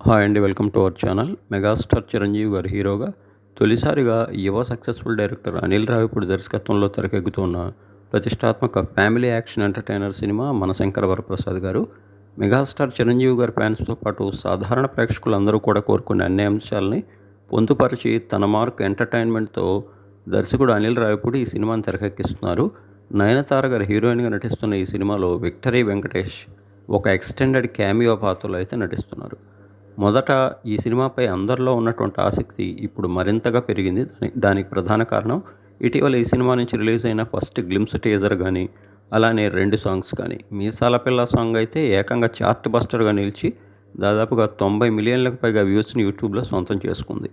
Hi అండి, welcome to our channel. Megastar Chiranjeevi గారు హీరోగా తొలిసారిగా యువ సక్సెస్ఫుల్ డైరెక్టర్ అనిల్ రావిపూడి దర్శకత్వంలో తెరకెక్కుతున్న ప్రతిష్టాత్మక ఫ్యామిలీ యాక్షన్ ఎంటర్టైనర్ సినిమా మన శంకర వరప్రసాద్ గారు. మెగాస్టార్ చిరంజీవి గారి ఫ్యాన్స్తో పాటు సాధారణ ప్రేక్షకులందరూ కూడా కోరుకునే అన్ని అంశాలని పొందుపరిచి తన మార్క్ ఎంటర్టైన్మెంట్తో దర్శకుడు అనిల్ రావిపూడి ఈ సినిమాని తెరకెక్కిస్తున్నారు. నయనతార గారు హీరోయిన్గా నటిస్తున్న ఈ సినిమాలో విక్టరీ వెంకటేష్ ఒక ఎక్స్టెండెడ్ క్యామియో పాత్రలో అయితే నటిస్తున్నారు. మొదట ఈ సినిమాపై అందరిలో ఉన్నటువంటి ఆసక్తి ఇప్పుడు మరింతగా పెరిగింది. దానికి ప్రధాన కారణం ఇటీవల ఈ సినిమా నుంచి రిలీజ్ అయిన ఫస్ట్ గ్లిమ్స్ టీజర్ కానీ, అలానే 2 సాంగ్స్ కానీ. మీసాల పిల్ల సాంగ్ అయితే ఏకంగా చార్ట్ బస్టర్గా నిలిచి దాదాపుగా 90 మిలియన్లకు పైగా వ్యూస్ని యూట్యూబ్లో సొంతం చేసుకుంది.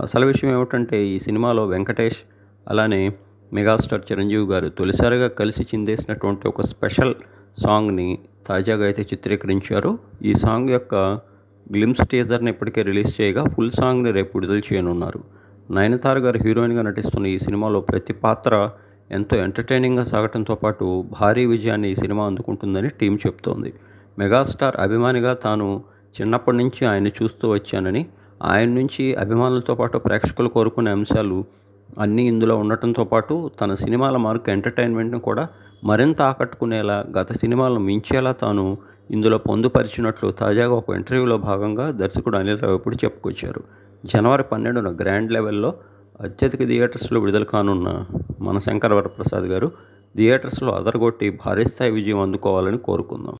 అసలు విషయం ఏమిటంటే ఈ సినిమాలో వెంకటేష్ అలానే మెగాస్టార్ చిరంజీవి గారు తొలిసారిగా కలిసి చిందేసినటువంటి ఒక స్పెషల్ సాంగ్ని తాజాగా అయితే చిత్రీకరించారు. ఈ సాంగ్ యొక్క గ్లిమ్స్ టీజర్ని ఇప్పటికే రిలీజ్ చేయగా ఫుల్ సాంగ్ని రేపు విడుదల చేయనున్నారు. నయనతార గారు హీరోయిన్గా నటిస్తున్న ఈ సినిమాలో ప్రతి పాత్ర ఎంతో ఎంటర్టైనింగ్గా సాగటంతో పాటు భారీ విజయాన్ని ఈ సినిమా అందుకుంటుందని టీం చెప్తోంది. మెగాస్టార్ అభిమానిగా తాను చిన్నప్పటి నుంచి ఆయన్ని చూస్తూ వచ్చానని, ఆయన నుంచి అభిమానులతో పాటు ప్రేక్షకులు కోరుకునే అంశాలు అన్నీ ఇందులో ఉండటంతో పాటు తన సినిమాల మార్క్ ఎంటర్టైన్మెంట్ను కూడా మరింత ఆకట్టుకునేలా, గత సినిమాలను మించేలా తాను ఇందులో పొందుపరిచినట్లు తాజాగా ఒక ఇంటర్వ్యూలో భాగంగా దర్శకుడు అనిల్ రావిపూడి చెప్పుకొచ్చారు. జనవరి 12న గ్రాండ్ లెవెల్లో అత్యధిక థియేటర్స్లో విడుదల కానున్న మన శంకర వరప్రసాద్ గారు థియేటర్స్లో అదరగొట్టి భారీ స్థాయి విజయం అందుకోవాలని కోరుకుందాం.